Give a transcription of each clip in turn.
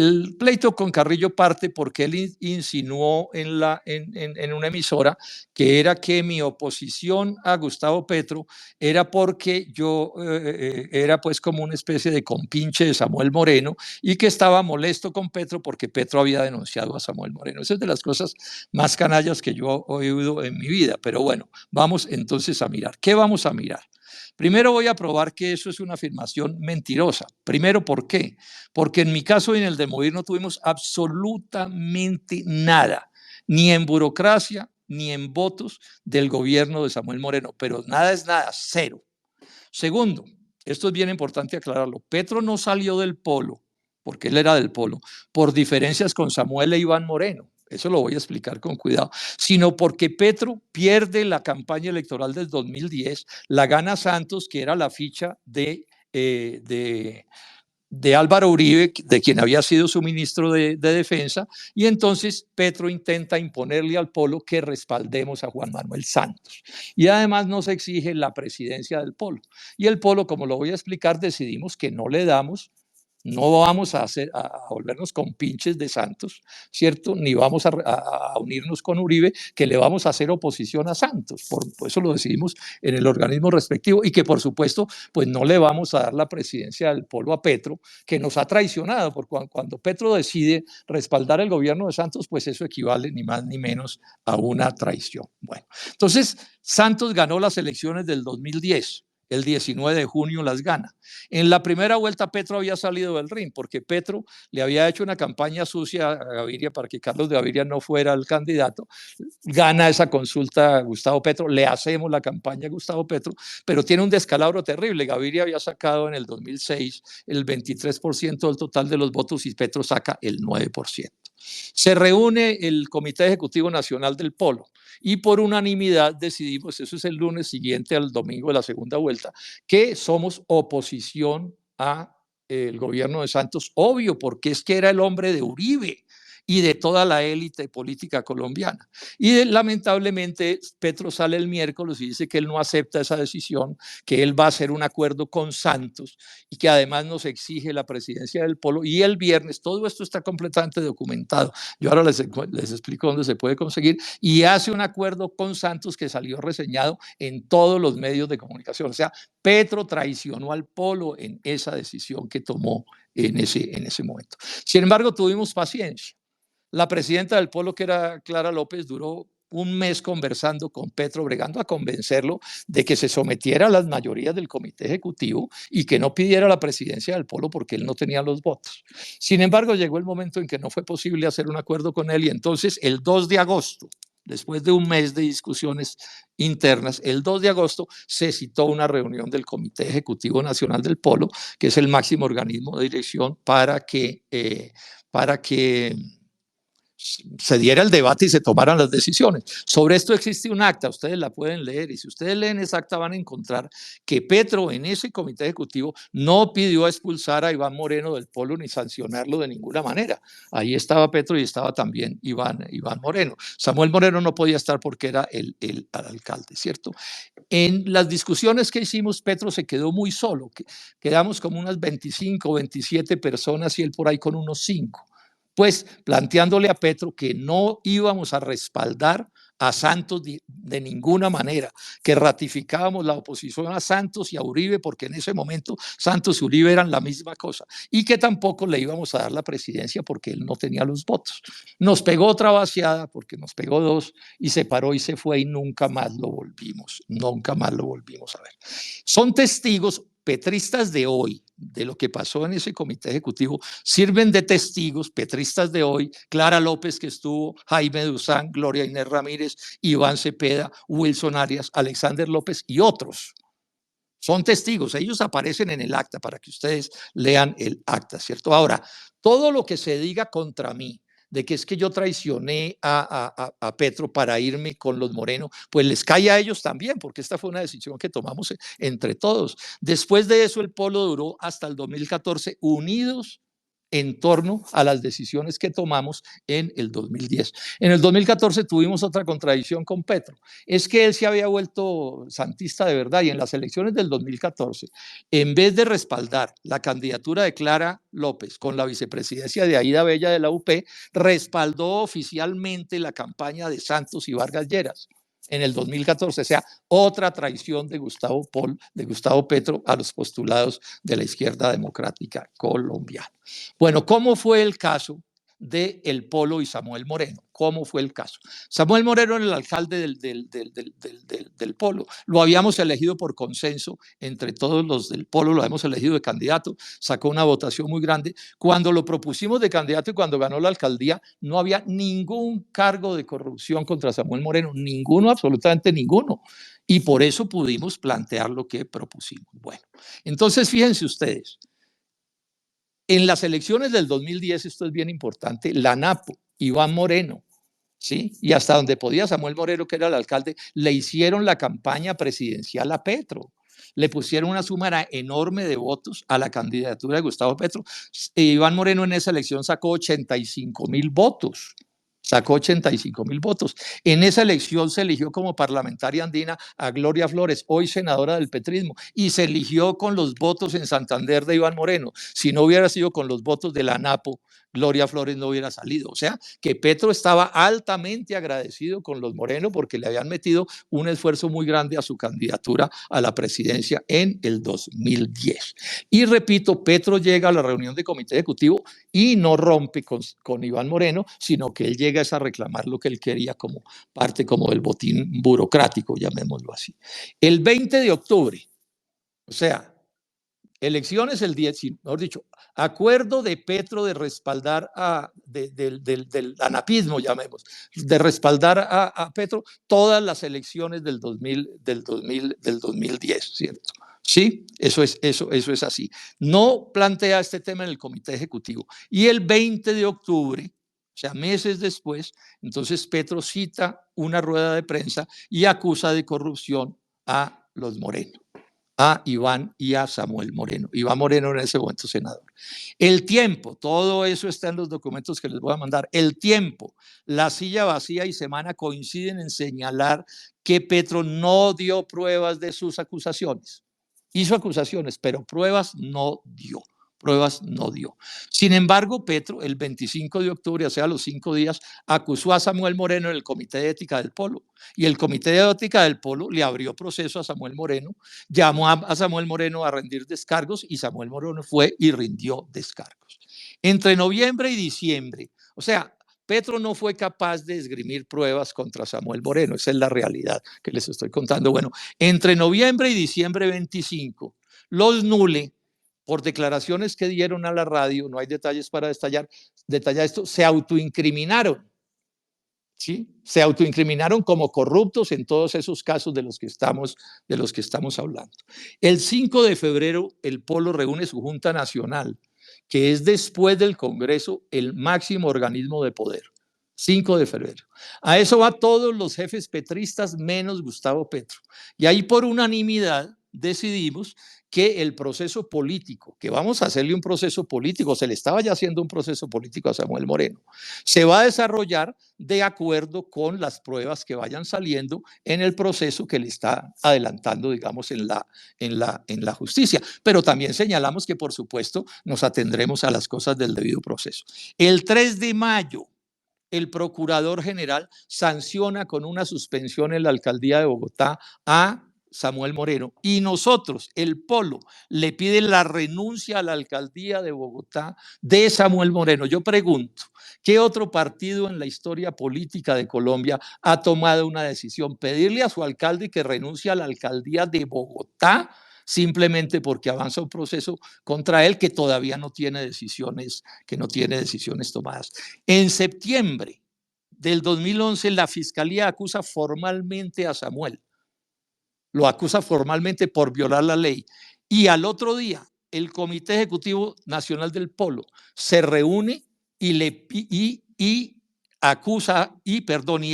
El pleito con Carrillo parte porque él insinuó en una emisora que era que mi oposición a Gustavo Petro era porque yo era pues como una especie de compinche de Samuel Moreno y que estaba molesto con Petro porque Petro había denunciado a Samuel Moreno. Esa es de las cosas más canallas que yo he oído en mi vida. Pero bueno, vamos entonces a mirar. ¿Qué vamos a mirar? Primero voy a probar que eso es una afirmación mentirosa. Primero, ¿por qué? Porque en mi caso y en el de Movir no tuvimos absolutamente nada, ni en burocracia, ni en votos del gobierno de Samuel Moreno, pero nada es nada, cero. Segundo, esto es bien importante aclararlo, Petro no salió del Polo, porque él era del Polo, por diferencias con Samuel e Iván Moreno. Eso lo voy a explicar con cuidado, sino porque Petro pierde la campaña electoral del 2010, la gana Santos, que era la ficha de Álvaro Uribe, de quien había sido su ministro de Defensa, y entonces Petro intenta imponerle al Polo que respaldemos a Juan Manuel Santos. Y además nos exige la presidencia del Polo. Y el Polo, como lo voy a explicar, decidimos que no le damos. No vamos a volvernos con pinches de Santos, ¿cierto? Ni vamos a unirnos con Uribe, que le vamos a hacer oposición a Santos. Por eso lo decidimos en el organismo respectivo y que, por supuesto, pues no le vamos a dar la presidencia del Polo a Petro, que nos ha traicionado, porque cuando Petro decide respaldar el gobierno de Santos, pues eso equivale ni más ni menos a una traición. Bueno, entonces Santos ganó las elecciones del 2010. El 19 de junio las gana. En la primera vuelta Petro había salido del ring porque Petro le había hecho una campaña sucia a Gaviria para que Carlos Gaviria no fuera el candidato. Gana esa consulta Gustavo Petro, le hacemos la campaña a Gustavo Petro, pero tiene un descalabro terrible. Gaviria había sacado en el 2006 el 23% del total de los votos y Petro saca el 9%. Se reúne el Comité Ejecutivo Nacional del Polo y por unanimidad decidimos, eso es el lunes siguiente al domingo de la segunda vuelta, que somos oposición a el gobierno de Santos, obvio, porque es que era el hombre de Uribe y de toda la élite política colombiana. Y lamentablemente Petro sale el miércoles y dice que él no acepta esa decisión, que él va a hacer un acuerdo con Santos y que además nos exige la presidencia del Polo. Y el viernes, todo esto está completamente documentado. Yo ahora les explico dónde se puede conseguir. Y hace un acuerdo con Santos que salió reseñado en todos los medios de comunicación. O sea, Petro traicionó al Polo en esa decisión que tomó en ese momento. Sin embargo, tuvimos paciencia. La presidenta del Polo, que era Clara López, duró un mes conversando con Petro, bregando a convencerlo de que se sometiera a las mayorías del comité ejecutivo y que no pidiera la presidencia del Polo porque él no tenía los votos. Sin embargo, llegó el momento en que no fue posible hacer un acuerdo con él y entonces el 2 de agosto, después de un mes de discusiones internas, el 2 de agosto se citó una reunión del Comité Ejecutivo Nacional del Polo, que es el máximo organismo de dirección para que se diera el debate y se tomaran las decisiones. Sobre esto existe un acta, ustedes la pueden leer y si ustedes leen esa acta van a encontrar que Petro en ese comité ejecutivo no pidió expulsar a Iván Moreno del Polo ni sancionarlo de ninguna manera. Ahí estaba Petro y estaba también Iván Moreno. Samuel Moreno no podía estar porque era el alcalde, ¿cierto? En las discusiones que hicimos, Petro se quedó muy solo, quedamos como unas 25 o 27 personas y él por ahí con unos 5. Pues planteándole a Petro que no íbamos a respaldar a Santos de ninguna manera, que ratificábamos la oposición a Santos y a Uribe, porque en ese momento Santos y Uribe eran la misma cosa, y que tampoco le íbamos a dar la presidencia porque él no tenía los votos. Nos pegó otra vaciada, porque nos pegó 2, y se paró y se fue y nunca más lo volvimos a ver. Son testigos petristas de hoy, de lo que pasó en ese comité ejecutivo, sirven de testigos petristas de hoy, Clara López que estuvo, Jaime Duzán, Gloria Inés Ramírez, Iván Cepeda, Wilson Arias, Alexander López y otros. Son testigos, ellos aparecen en el acta para que ustedes lean el acta, ¿cierto? Ahora, todo lo que se diga contra mí, de que es que yo traicioné a Petro para irme con los Moreno, pues les cae a ellos también, porque esta fue una decisión que tomamos entre todos. Después de eso, el Polo duró hasta el 2014 unidos en torno a las decisiones que tomamos en el 2010. En el 2014 tuvimos otra contradicción con Petro. Es que él se había vuelto santista de verdad y en las elecciones del 2014, en vez de respaldar la candidatura de Clara López con la vicepresidencia de Aída Bella de la UP, respaldó oficialmente la campaña de Santos y Vargas Lleras en el 2014, o sea, otra traición de Gustavo Petro a los postulados de la izquierda democrática colombiana. Bueno, ¿cómo fue el caso de El Polo y Samuel Moreno? ¿Cómo fue el caso? Samuel Moreno era el alcalde del Polo. Lo habíamos elegido por consenso entre todos los del Polo, lo habíamos elegido de candidato, sacó una votación muy grande. Cuando lo propusimos de candidato y cuando ganó la alcaldía, no había ningún cargo de corrupción contra Samuel Moreno, ninguno, absolutamente ninguno. Y por eso pudimos plantear lo que propusimos. Bueno, entonces fíjense ustedes, en las elecciones del 2010, esto es bien importante, la NAPO, Iván Moreno, ¿sí? Y hasta donde podía Samuel Moreno, que era el alcalde, le hicieron la campaña presidencial a Petro. Le pusieron una suma enorme de votos a la candidatura de Gustavo Petro. Iván Moreno en esa elección sacó 85,000 votos. Sacó 85,000 votos. En esa elección se eligió como parlamentaria andina a Gloria Flores, hoy senadora del petrismo, y se eligió con los votos en Santander de Iván Moreno. Si no hubiera sido con los votos de la ANAPO, Gloria Flores no hubiera salido. O sea, que Petro estaba altamente agradecido con los Moreno porque le habían metido un esfuerzo muy grande a su candidatura a la presidencia en el 2010. Y repito, Petro llega a la reunión de comité ejecutivo y no rompe con Iván Moreno, sino que él llega a reclamar lo que él quería como parte como del botín burocrático, llamémoslo así. El 20 de octubre, o sea, elecciones el 10, mejor dicho, acuerdo de Petro de respaldar del anapismo, llamemos, de respaldar a Petro todas las elecciones del 2010, ¿cierto? Sí, eso es así. No plantea este tema en el comité ejecutivo. Y el 20 de octubre, o sea, meses después, entonces Petro cita una rueda de prensa y acusa de corrupción a los Moreno, a Iván y a Samuel Moreno. Iván Moreno en ese momento senador. El tiempo, todo eso está en los documentos que les voy a mandar. El tiempo, la silla vacía y Semana coinciden en señalar que Petro no dio pruebas de sus acusaciones. Hizo acusaciones, pero pruebas no dio. Pruebas no dio. Sin embargo, Petro, el 25 de octubre, o sea, a los 5 días, acusó a Samuel Moreno en el Comité de Ética del Polo. Y el Comité de Ética del Polo le abrió proceso a Samuel Moreno, llamó a Samuel Moreno a rendir descargos y Samuel Moreno fue y rindió descargos. Entre noviembre y diciembre, o sea, Petro no fue capaz de esgrimir pruebas contra Samuel Moreno, esa es la realidad que les estoy contando. Bueno, entre noviembre y diciembre 25, los Nule, por declaraciones que dieron a la radio, no hay detalles para detallar esto, se autoincriminaron. ¿Sí? Se autoincriminaron como corruptos en todos esos casos de los que estamos hablando. El 5 de febrero, el Polo reúne su Junta Nacional, que es después del Congreso el máximo organismo de poder. 5 de febrero. A eso va todos los jefes petristas menos Gustavo Petro. Y ahí por unanimidad decidimos que el proceso político, que vamos a hacerle un proceso político, se le estaba ya haciendo un proceso político a Samuel Moreno, se va a desarrollar de acuerdo con las pruebas que vayan saliendo en el proceso que le está adelantando, digamos, en la justicia. Pero también señalamos que, por supuesto, nos atendremos a las cosas del debido proceso. El 3 de mayo, el procurador general sanciona con una suspensión en la alcaldía de Bogotá a Samuel Moreno y nosotros, el Polo, le pide la renuncia a la alcaldía de Bogotá de Samuel Moreno. Yo pregunto, ¿qué otro partido en la historia política de Colombia ha tomado una decisión? Pedirle a su alcalde que renuncie a la alcaldía de Bogotá simplemente porque avanza un proceso contra él que todavía no tiene decisiones tomadas. En septiembre del 2011, la Fiscalía acusa formalmente a Samuel. Lo acusa formalmente por violar la ley. Y al otro día, el Comité Ejecutivo Nacional del Polo se reúne y acusa y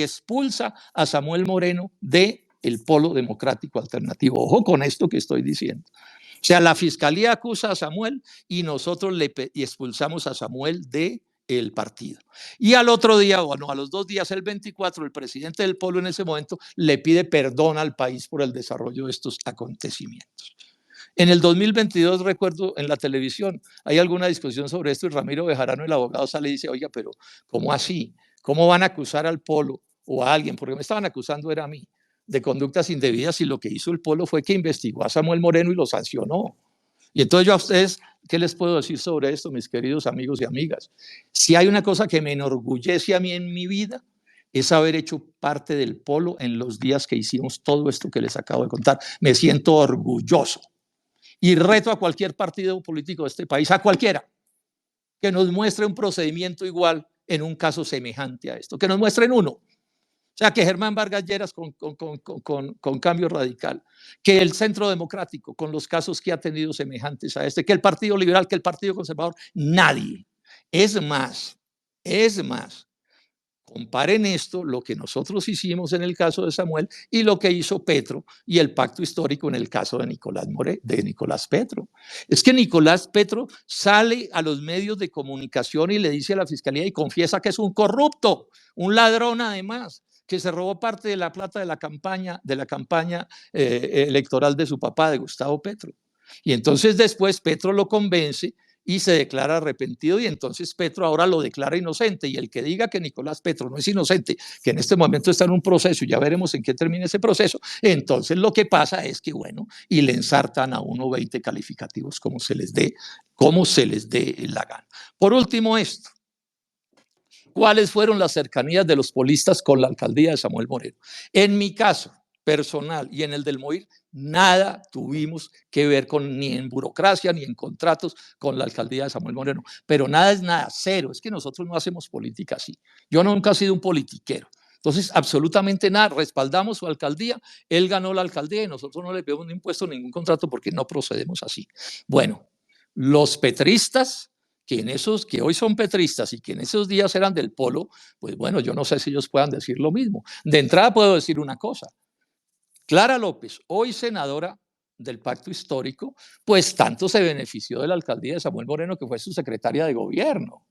expulsa a Samuel Moreno del Polo Democrático Alternativo. Ojo con esto que estoy diciendo. O sea, la fiscalía acusa a Samuel y nosotros y expulsamos a Samuel del partido. Y al otro día, bueno, a los 2 días, el 24, el presidente del Polo en ese momento le pide perdón al país por el desarrollo de estos acontecimientos. En el 2022, recuerdo en la televisión, hay alguna discusión sobre esto y Ramiro Bejarano, el abogado, sale y dice, oiga, pero ¿cómo así? ¿Cómo van a acusar al Polo o a alguien? Porque me estaban acusando era a mí de conductas indebidas y lo que hizo el Polo fue que investigó a Samuel Moreno y lo sancionó. Y entonces yo a ustedes, ¿qué les puedo decir sobre esto, mis queridos amigos y amigas? Si hay una cosa que me enorgullece a mí en mi vida, es haber hecho parte del Polo en los días que hicimos todo esto que les acabo de contar. Me siento orgulloso. Y reto a cualquier partido político de este país, a cualquiera, que nos muestre un procedimiento igual en un caso semejante a esto, que nos muestren uno. O sea, que Germán Vargas Lleras con Cambio Radical, que el Centro Democrático con los casos que ha tenido semejantes a este, que el Partido Liberal, que el Partido Conservador, nadie. Es más, comparen esto, lo que nosotros hicimos en el caso de Samuel y lo que hizo Petro y el pacto histórico en el caso de Nicolás Petro. Es que Nicolás Petro sale a los medios de comunicación y le dice a la fiscalía y confiesa que es un corrupto, un ladrón además, que se robó parte de la plata de la campaña electoral de su papá, de Gustavo Petro. Y entonces después Petro lo convence y se declara arrepentido y entonces Petro ahora lo declara inocente y el que diga que Nicolás Petro no es inocente, que en este momento está en un proceso y ya veremos en qué termina ese proceso, entonces lo que pasa es que bueno, y le ensartan a uno 20 calificativos como se les dé la gana. Por último esto, ¿cuáles fueron las cercanías de los polistas con la alcaldía de Samuel Moreno? En mi caso personal y en el del MOIR, nada tuvimos que ver ni en burocracia ni en contratos con la alcaldía de Samuel Moreno, pero nada es nada, cero, es que nosotros no hacemos política así. Yo nunca he sido un politiquero. Entonces, absolutamente nada, respaldamos su alcaldía, él ganó la alcaldía y nosotros no le pedimos ni impuesto, ningún contrato porque no procedemos así. Bueno, los petristas que hoy son petristas y que en esos días eran del Polo, pues bueno, yo no sé si ellos puedan decir lo mismo. De entrada puedo decir una cosa. Clara López, hoy senadora del Pacto Histórico, pues tanto se benefició de la alcaldía de Samuel Moreno, que fue su secretaria de gobierno,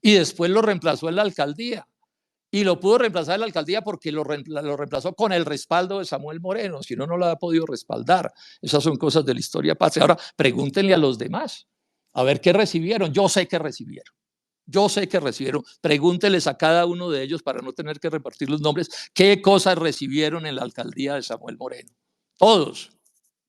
y después lo reemplazó en la alcaldía. Y lo pudo reemplazar en la alcaldía porque lo reemplazó con el respaldo de Samuel Moreno, si no, no lo ha podido respaldar. Esas son cosas de la historia patria. Ahora, pregúntenle a los demás, a ver qué recibieron. Yo sé que recibieron. Pregúnteles a cada uno de ellos para no tener que repartir los nombres, qué cosas recibieron en la alcaldía de Samuel Moreno. Todos,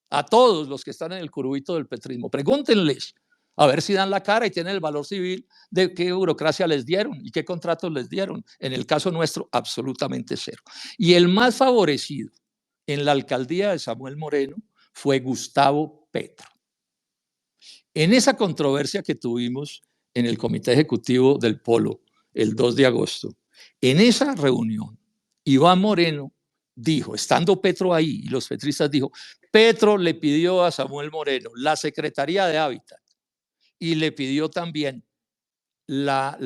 a todos los que están en el curubito del petrismo, pregúntenles a ver si dan la cara y tienen el valor civil de qué burocracia les dieron y qué contratos les dieron. En el caso nuestro, absolutamente cero. Y el más favorecido en la alcaldía de Samuel Moreno fue Gustavo Petro. En esa controversia que tuvimos en el Comité Ejecutivo del Polo el 2 de agosto, en esa reunión, Iván Moreno dijo, estando Petro ahí, y los petristas dijo, Petro le pidió a Samuel Moreno la Secretaría de Hábitat y le pidió también la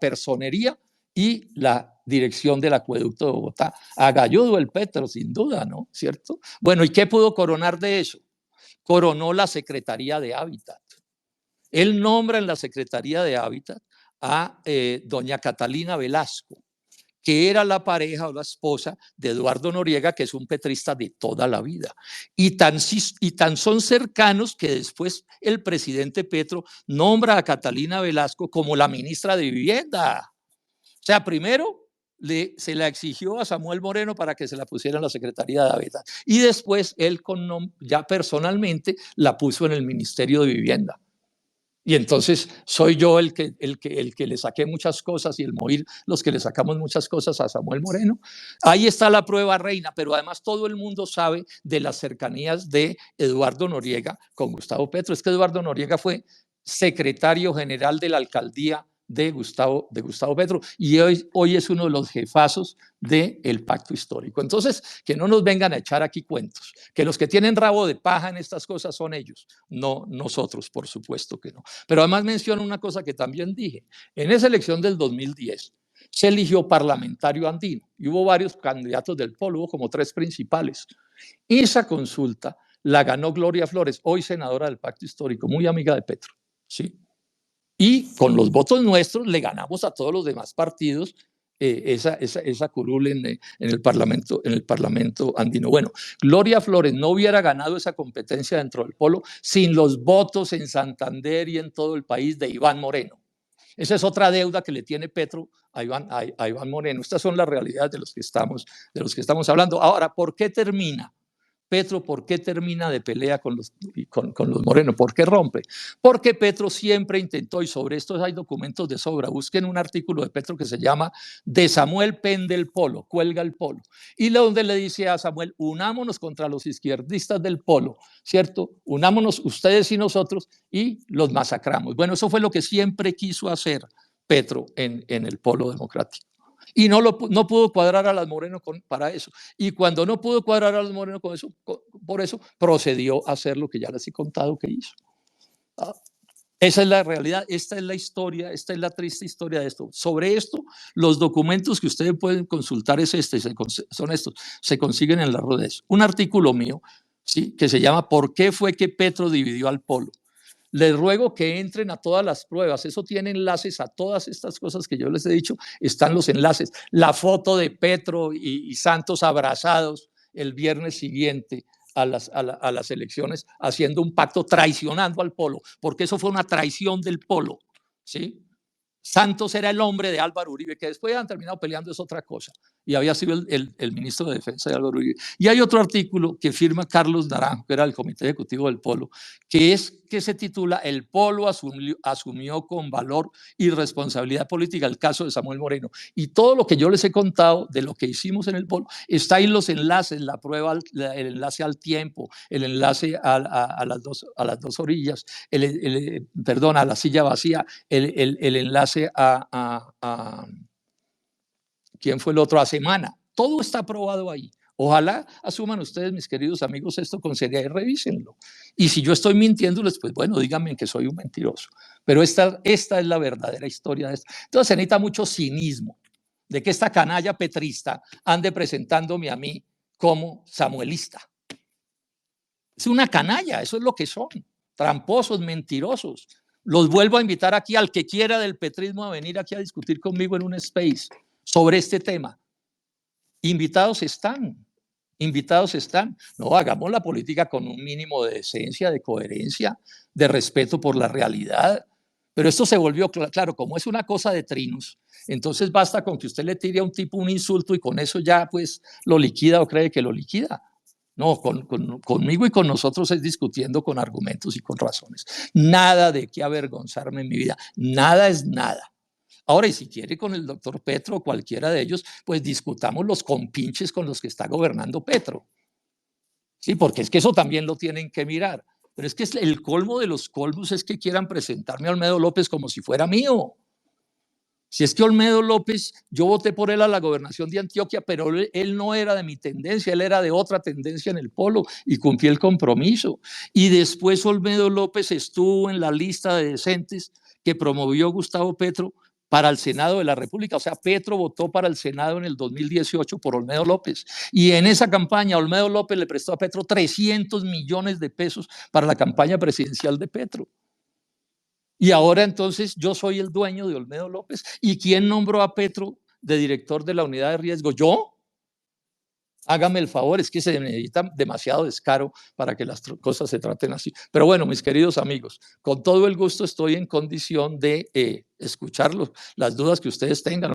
personería y la dirección del acueducto de Bogotá. Agalludo el Petro, sin duda, ¿no? ¿Cierto? Bueno, ¿y qué pudo coronar de eso? Coronó la Secretaría de Hábitat. Él nombra en la Secretaría de Hábitat a doña Catalina Velasco, que era la pareja o la esposa de Eduardo Noriega, que es un petrista de toda la vida. Y tan son cercanos que después el presidente Petro nombra a Catalina Velasco como la ministra de Vivienda. O sea, primero se la exigió a Samuel Moreno para que se la pusiera en la Secretaría de Hábitat. Y después él ya personalmente la puso en el Ministerio de Vivienda. Y entonces soy yo el que le saqué muchas cosas y el MOIR los que le sacamos muchas cosas a Samuel Moreno. Ahí está la prueba reina, pero además todo el mundo sabe de las cercanías de Eduardo Noriega con Gustavo Petro. Es que Eduardo Noriega fue secretario general de la alcaldía de Gustavo Petro y hoy es uno de los jefazos del pacto histórico. Entonces, que no nos vengan a echar aquí cuentos, que los que tienen rabo de paja en estas cosas son ellos, no nosotros, por supuesto que no. Pero además menciono una cosa que también dije, en esa elección del 2010 se eligió parlamentario andino y hubo varios candidatos del Polo, hubo como 3 principales. Esa consulta la ganó Gloria Flores, hoy senadora del Pacto Histórico, muy amiga de Petro, ¿sí? Y con los votos nuestros le ganamos a todos los demás partidos esa curul en el Parlamento andino. Bueno, Gloria Flores no hubiera ganado esa competencia dentro del polo sin los votos en Santander y en todo el país de Iván Moreno. Esa es otra deuda que le tiene Petro a Iván Moreno. Estas son las realidades de los que estamos hablando. Ahora, ¿por qué termina? Petro, ¿por qué termina de pelea con los Moreno? ¿Por qué rompe? Porque Petro siempre intentó, y sobre esto hay documentos de sobra, busquen un artículo de Petro que se llama De Samuel pende el polo, cuelga el polo, y donde le dice a Samuel, unámonos contra los izquierdistas del polo, ¿cierto? Unámonos ustedes y nosotros y los masacramos. Bueno, eso fue lo que siempre quiso hacer Petro en el polo democrático. Y no pudo cuadrar a las Moreno para eso. Y cuando no pudo cuadrar a las Moreno por eso, procedió a hacer lo que ya les he contado que hizo. Esa es la realidad, esta es la historia, esta es la triste historia de esto. Sobre esto, los documentos que ustedes pueden consultar son estos, se consiguen en las redes. Un artículo mío, ¿sí?, que se llama ¿Por qué fue que Petro dividió al polo? Les ruego que entren a todas las pruebas, eso tiene enlaces a todas estas cosas que yo les he dicho, están los enlaces. La foto de Petro y Santos abrazados el viernes siguiente a las elecciones, haciendo un pacto, traicionando al polo, porque eso fue una traición del polo, ¿sí? Santos era el hombre de Álvaro Uribe, que después han terminado peleando, es otra cosa, y había sido el ministro de Defensa de Álvaro Uribe. Y hay otro artículo que firma Carlos Naranjo, que era el comité ejecutivo del Polo, que se titula El Polo asumió con valor y responsabilidad política el caso de Samuel Moreno. Y todo lo que yo les he contado de lo que hicimos en el Polo, está ahí los enlaces, la prueba, el enlace al tiempo, el enlace a las dos orillas, perdón, a la silla vacía, el enlace ¿quién fue el otro? A Semana. Todo está aprobado ahí. Ojalá asuman ustedes, mis queridos amigos, esto con seriedad y revísenlo. Y si yo estoy mintiéndoles, pues bueno, díganme que soy un mentiroso. Pero esta es la verdadera historia de esto. Entonces se necesita mucho cinismo de que esta canalla petrista ande presentándome a mí como samuelista. Es una canalla, eso es lo que son. Tramposos, mentirosos. Los vuelvo a invitar aquí al que quiera del petrismo a venir aquí a discutir conmigo en un space sobre este tema. Invitados están. No, hagamos la política con un mínimo de decencia, de coherencia, de respeto por la realidad. Pero esto se volvió, claro, como es una cosa de trinos, entonces basta con que usted le tire a un tipo un insulto y con eso ya pues lo liquida o cree que lo liquida. No, conmigo y con nosotros es discutiendo con argumentos y con razones. Nada de qué avergonzarme en mi vida, nada es nada. Ahora, y si quiere con el doctor Petro o cualquiera de ellos, pues discutamos los compinches con los que está gobernando Petro. Sí, porque es que eso también lo tienen que mirar. Pero es que el colmo de los colmos es que quieran presentarme a Olmedo López como si fuera mío. Si es que Olmedo López, yo voté por él a la gobernación de Antioquia, pero él no era de mi tendencia, él era de otra tendencia en el polo y cumplí el compromiso. Y después Olmedo López estuvo en la lista de decentes que promovió Gustavo Petro para el Senado de la República. O sea, Petro votó para el Senado en el 2018 por Olmedo López. Y en esa campaña Olmedo López le prestó a Petro 300 millones de pesos para la campaña presidencial de Petro. Y ahora entonces yo soy el dueño de Olmedo López. ¿Y quién nombró a Petro de director de la unidad de riesgo? ¿Yo? Hágame el favor, es que se necesita demasiado descaro para que las cosas se traten así. Pero bueno, mis queridos amigos, con todo el gusto estoy en condición de escuchar las dudas que ustedes tengan.